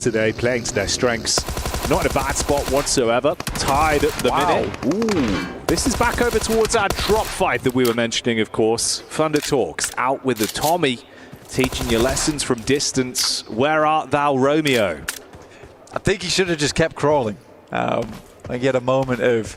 today, playing to their strengths. Not in a bad spot whatsoever. Tied at the minute. Ooh. This is back over towards our drop fight that we were mentioning, of course. Thunder Talks out with the Tommy, teaching you lessons from distance. Where art thou, Romeo? I think he should have just kept crawling. I get a moment of,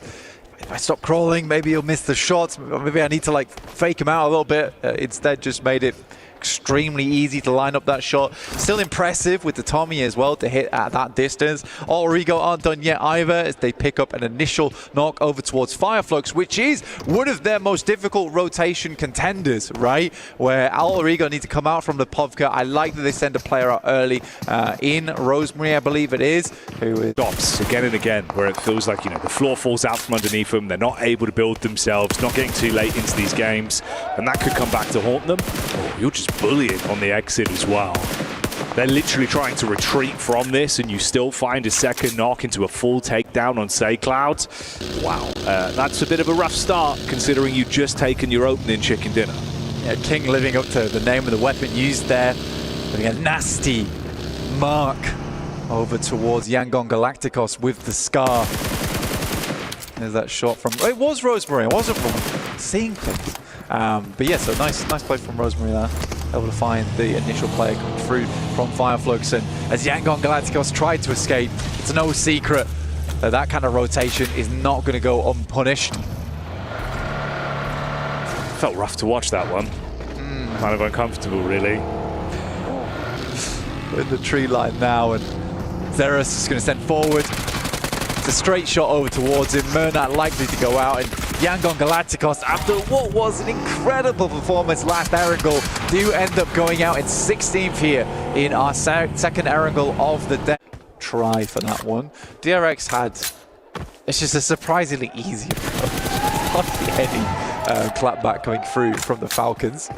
if I stop crawling, maybe he'll miss the shots. Maybe I need to like fake him out a little bit. Instead, just made it extremely easy to line up that shot. Still impressive with the Tommy as well to hit at that distance. REG aren't done yet either as they pick up an initial knock over towards Fireflux, which is one of their most difficult rotation contenders, right? Where REG need to come out from the Povka. I like that they send a player out early in Rosemary, I believe it is, who stops again and again, where it feels like, the floor falls out from underneath them. They're not able to build themselves, not getting too late into these games, and that could come back to haunt them. Oh, you're just bullying on the exit as well. They're literally trying to retreat from this, and you still find a second knock into a full takedown on SayCloud. Wow, that's a bit of a rough start considering you've just taken your opening chicken dinner. Yeah, King living up to the name of the weapon used there. Putting a nasty mark over towards Yangon Galacticos with the scar. There's that shot from, it was Rosemary, I wasn't wrong. Seeing things. But yeah, so nice play from Rosemary there. Able to find the initial player coming through from Fireflux, and as Yangon Galacticos tried to escape, it's no secret that that kind of rotation is not going to go unpunished. Felt rough to watch that one. Kind of uncomfortable, really. In the tree line now, and Zeros is going to send forward. It's a straight shot over towards him. Murnat likely to go out, and Yangon Galacticos, after what was an incredible performance last Erangel, do end up going out in 16th here in our second Erangel of the day. Try for that one. DRX had, it's just a surprisingly easy approach. Hardly any clapback coming through from the Falcons.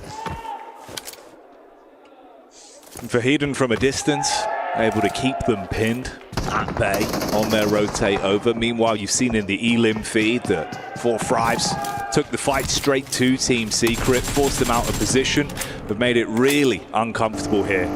Vahedon from a distance, able to keep them pinned at bay on their rotate over. Meanwhile, you've seen in the Elim feed that 4 Thrives took the fight straight to Team Secret, forced them out of position, but made it really uncomfortable here.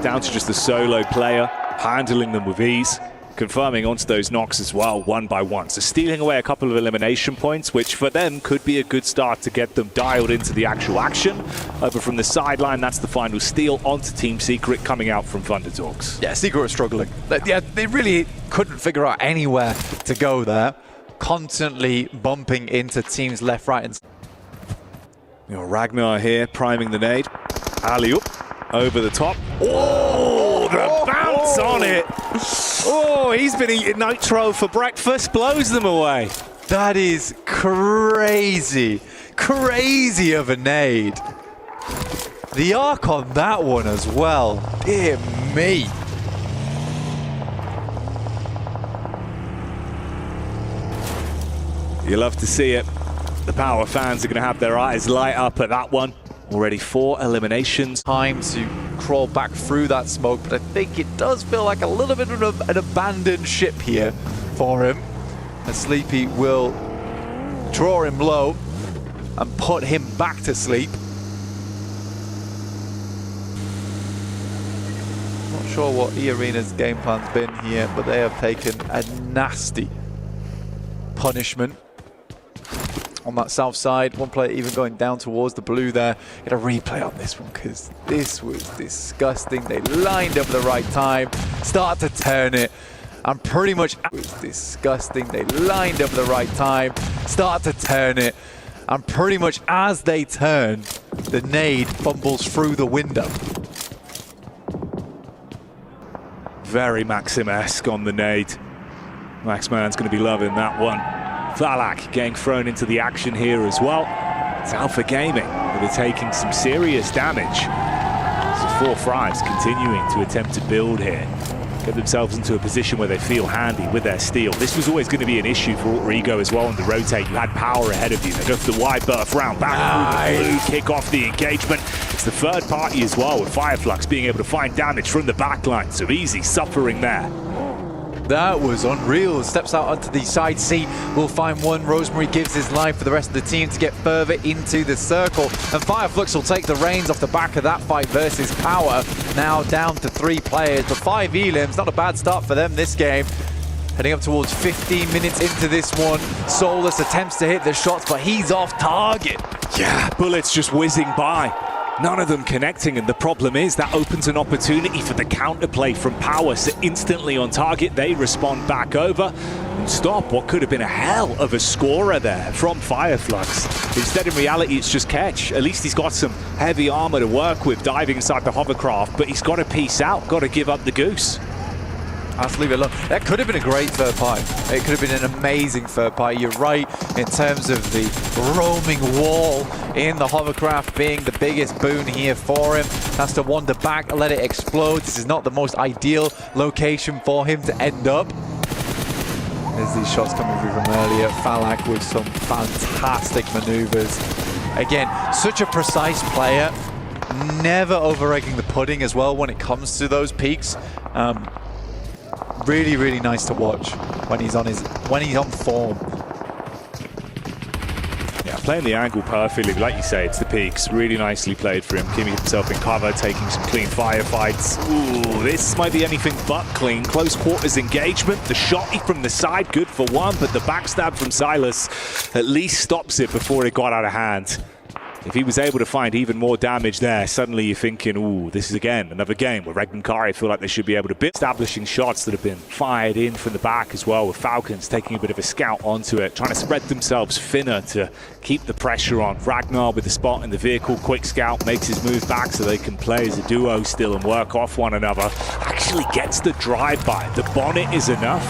Down to just the solo player, handling them with ease, confirming onto those knocks as well, one by one. So stealing away a couple of elimination points, which for them could be a good start to get them dialed into the actual action. Over from the sideline, that's the final steal onto Team Secret coming out from Thunder Talks. Yeah, Secret was struggling. Yeah, they really couldn't figure out anywhere to go there. Constantly bumping into teams left, right, and... Ragnar here, priming the nade. Alley-oop, over the top. Oh, the bounce on it! Oh, he's been eating nitro for breakfast, blows them away. That is crazy. Crazy of a nade. The arc on that one as well. Dear me. You love to see it. The Power fans are going to have their eyes light up at that one. Already 4 eliminations. Time to crawl back through that smoke, but I think it does feel like a little bit of an abandoned ship here for him. And Sleepy will draw him low and put him back to sleep. Not sure what E-Arena's game plan's been here, but they have taken a nasty punishment on that south side. One player even going down towards the blue there. Get a replay on this one because this was disgusting. They lined up at the right time, start to turn it, and pretty much it was disgusting. They lined up at the right time, start to turn it, and pretty much as they turn, the nade fumbles through the window. Very Maxim-esque on the nade. Maxman's going to be loving that one. Valak getting thrown into the action here as well. It's Alpha Gaming, but they're taking some serious damage. So 4 Thrives continuing to attempt to build here. Get themselves into a position where they feel handy with their steal. This was always going to be an issue for REG as well on the rotate. You had power ahead of you. They go for the wide berth round, back through the blue, kick off the engagement. It's the third party as well, with Fireflux being able to find damage from the backline. So easy suffering there. That was unreal. Steps out onto the side C. We'll find one. Rosemary gives his life for the rest of the team to get further into the circle. And Fireflux will take the reins off the back of that fight versus Power. Now down to 3 players, but 5 elims. Not a bad start for them this game. Heading up towards 15 minutes into this one. Solus attempts to hit the shots, but he's off target. Yeah, bullets just whizzing by. None of them connecting, and the problem is that opens an opportunity for the counterplay from Power. So instantly on target, they respond back over and stop what could have been a hell of a scorer there from Fireflux. Instead, in reality, it's just Catch. At least he's got some heavy armor to work with diving inside the hovercraft, but he's got to peace out, got to give up the goose. I'll just leave it alone. That could have been a great third party. It could have been an amazing third party. You're right in terms of the roaming wall in the hovercraft being the biggest boon here for him. Has to wander back, let it explode. This is not the most ideal location for him to end up. There's these shots coming through from earlier. Falak with some fantastic maneuvers. Again, such a precise player. Never over-egging the pudding as well when it comes to those peaks. Really, really nice to watch when he's on form. Yeah, playing the angle perfectly, like you say, it's the peaks. Really nicely played for him, keeping himself in cover, taking some clean firefights. Ooh, this might be anything but clean. Close quarters engagement. The shot from the side, good for one, but the backstab from Silas at least stops it before it got out of hand. If he was able to find even more damage there, suddenly you're thinking, ooh, this is again another game where REG and Kari feel like they should be able to be establishing shots that have been fired in from the back as well, with Falcons taking a bit of a scout onto it, trying to spread themselves thinner to keep the pressure on. Ragnar with the spot in the vehicle, quick scout, makes his move back so they can play as a duo still and work off one another. Actually gets the drive-by. The bonnet is enough.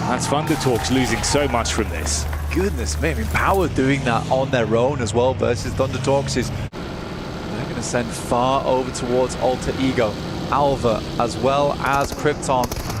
That's Thundertalks losing so much from this. Goodness me, I mean, Power doing that on their own as well versus Thundertalks is... They're going to send far over towards Alter Ego. Alva as well as Krypton.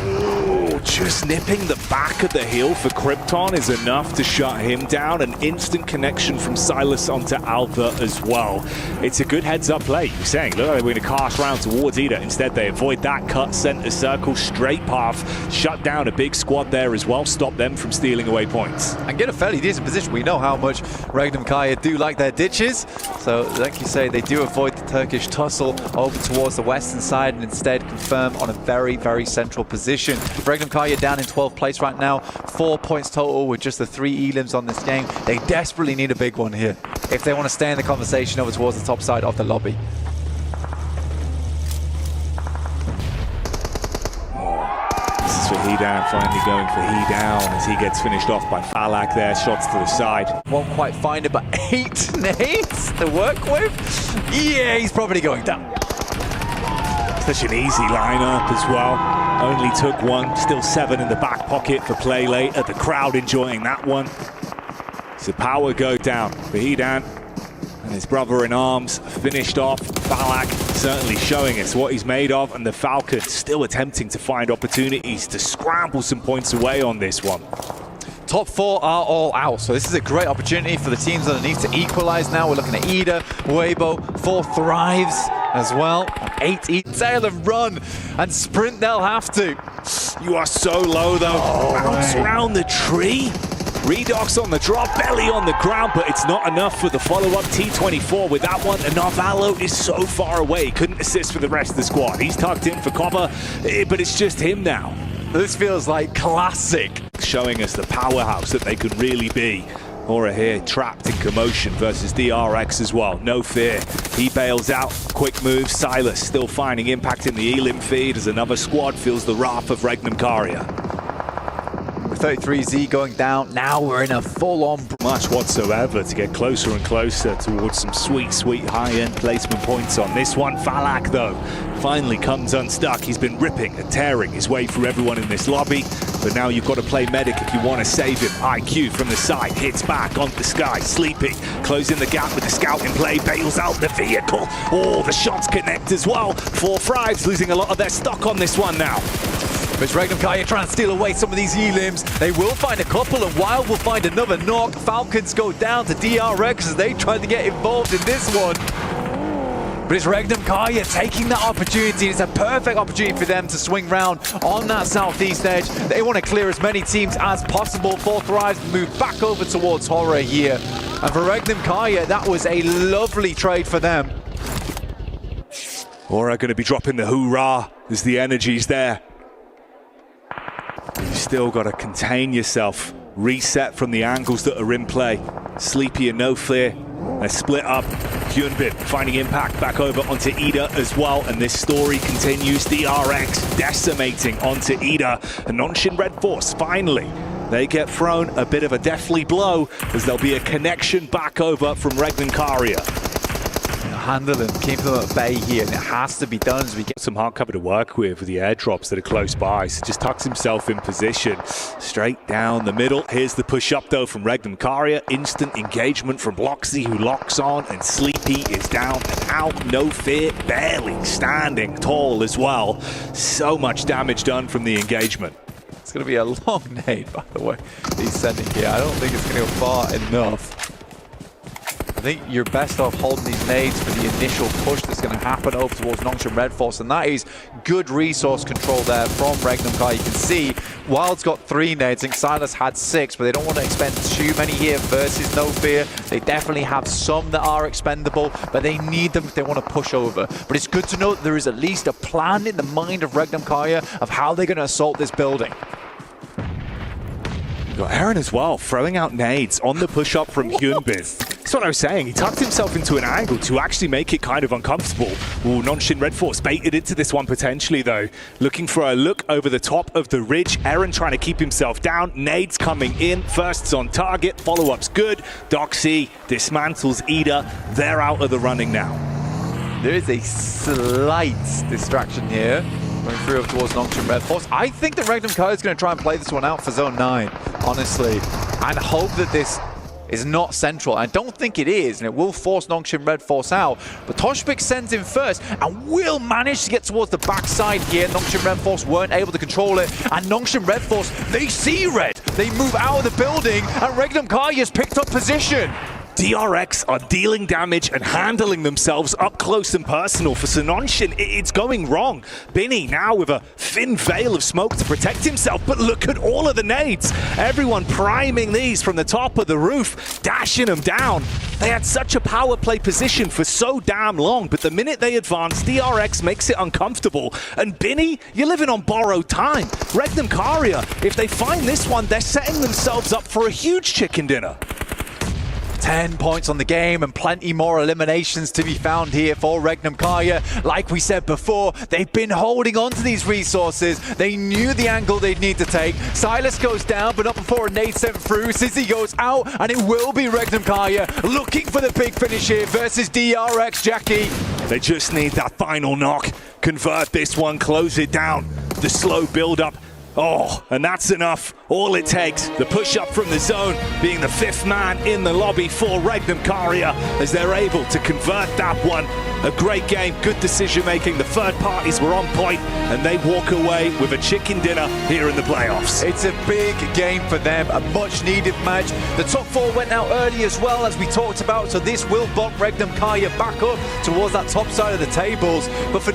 Ooh, just nipping the back of the heel for Krypton is enough to shut him down. An instant connection from Silas onto Alva as well. It's a good heads-up play. You're saying, look, they're going to cast round towards Ida. Instead, they avoid that, cut center circle, straight path, shut down a big squad there as well, stop them from stealing away points. And get a fairly decent position. We know how much REG and Kaya do like their ditches. So, like you say, they do avoid the Turkish tussle over towards the western side and instead confirm on a very, very central position. REG and Kaya down in 12th place right now. 4 points total with just the 3 elims on this game. They desperately need a big one here if they want to stay in the conversation over towards the top side of the lobby. This is for Hedan, finally going for Hedan as he gets finished off by Falak there, shots to the side. Won't quite find it, but 8 nades to work with? Yeah, he's probably going down. Such an easy lineup as well. Only took one, still 7 in the back pocket for play later. The crowd enjoying that one. So Power go down for Hedan and his brother in arms finished off. Falak certainly showing us what he's made of, and the Falcons still attempting to find opportunities to scramble some points away on this one. Top 4 are all out, so this is a great opportunity for the teams underneath to equalize now. We're looking at Ida, Weibo, 4 Thrives as well. 8 eat, tail and run, and sprint they'll have to. You are so low though. Bounce around the tree. Redox on the drop, belly on the ground, but it's not enough for the follow-up. T24 with that one, and Narvalo is so far away. Couldn't assist for the rest of the squad. He's tucked in for cover, but it's just him now. This feels like classic. Showing us the powerhouse that they could really be. Aura here trapped in commotion versus DRX as well. No fear. He bails out. Quick move. Silas still finding impact in the Elim feed as another squad feels the wrath of Regnum Karia. 33Z going down. Now we're in a full-on much whatsoever to get closer and closer towards some sweet, sweet high-end placement points on this one. Falak, though, finally comes unstuck. He's been ripping and tearing his way through everyone in this lobby, but now you've got to play medic if you want to save him. IQ from the side, hits back onto the sky, sleeping, closing the gap with the scout in play, bails out the vehicle. Oh, the shots connect as well. 4 Thrives losing a lot of their stock on this one now. But Regnum Kaya trying to steal away some of these elims. They will find a couple, and Wild will find another knock. Falcons go down to DRX as they try to get involved in this one. But it's Regnum Kaya taking that opportunity. It's a perfect opportunity for them to swing round on that southeast edge. They want to clear as many teams as possible. 4 Thrives move back over towards Horror here. And for Regnum Kaya, that was a lovely trade for them. Aura going to be dropping the hoorah as the energy's there. You've still got to contain yourself. Reset from the angles that are in play. Sleepy and No Fear. They split up. Hyunbin finding impact back over onto Ida as well. And this story continues. DRX decimating onto Ida. And Nonshin Red Force finally. They get thrown a bit of a deathly blow as there'll be a connection back over from Regnum Kaya. Handle him, keep him at bay here, and it has to be done as we get some hard cover to work with the airdrops that are close by. So just tucks himself in position, straight down the middle. Here's the push up though from Regnum Kaya. Instant engagement from Bloxy, who locks on, and Sleepy is down and out. No Fear barely standing tall as well. So much damage done from the engagement. It's going to be a long nade, by the way, he's sending here. I don't think it's going to go far enough. I think you're best off holding these nades for the initial push that's going to happen over towards Nongshim Red Force, and that is good resource control there from Regnum Kaya. You can see Wild's got 3 nades, I think Silas had 6, but they don't want to expend too many here versus No Fear. They definitely have some that are expendable, but they need them if they want to push over. But it's good to know that there is at least a plan in the mind of Regnum Kaya of how they're going to assault this building. Got Aaron as well, throwing out nades on the push-up from Hyunbin. That's what I was saying. He tucked himself into an angle to actually make it kind of uncomfortable. Ooh, Nonshin Red Force baited into this one potentially, though. Looking for a look over the top of the ridge. Aaron trying to keep himself down. Nades coming in. First's on target. Follow-up's good. Doxy dismantles Ida. They're out of the running now. There is a slight distraction here. Going through up towards Nongshim Red Force. I think that Regnum Kaya is going to try and play this one out for Zone 9, honestly, and hope that this is not central. I don't think it is, and it will force Nongshim Red Force out. But Toshbik sends in first and will manage to get towards the backside here. Nongshim Red Force weren't able to control it, and Nongshim Red Force, they see red. They move out of the building, and Regnum Kaya has picked up position. DRX are dealing damage and handling themselves up close and personal. For Nonshin, it's going wrong. Binny now with a thin veil of smoke to protect himself, but look at all of the nades. Everyone priming these from the top of the roof, dashing them down. They had such a power play position for so damn long, but the minute they advance, DRX makes it uncomfortable. And Binny, you're living on borrowed time. Regnum Kaya, if they find this one, they're setting themselves up for a huge chicken dinner. 10 points on the game and plenty more eliminations to be found here for Regnum Kaya. Like we said before, they've been holding on to these resources. They knew the angle they'd need to take. Silas goes down, but not before a nade sent through. Sizzy goes out, and it will be Regnum Kaya looking for the big finish here versus DRX, Jackie. They just need that final knock. Convert this one, close it down. The slow build-up. Oh, and that's enough. All it takes, the push-up from the zone, being the 5th man in the lobby for Regnum Kaya as they're able to convert that one. A great game, good decision-making. The third parties were on point, and they walk away with a chicken dinner here in the playoffs. It's a big game for them, a much-needed match. The top 4 went out early as well, as we talked about, so this will bump Regnum Kaya back up towards that top side of the tables. But for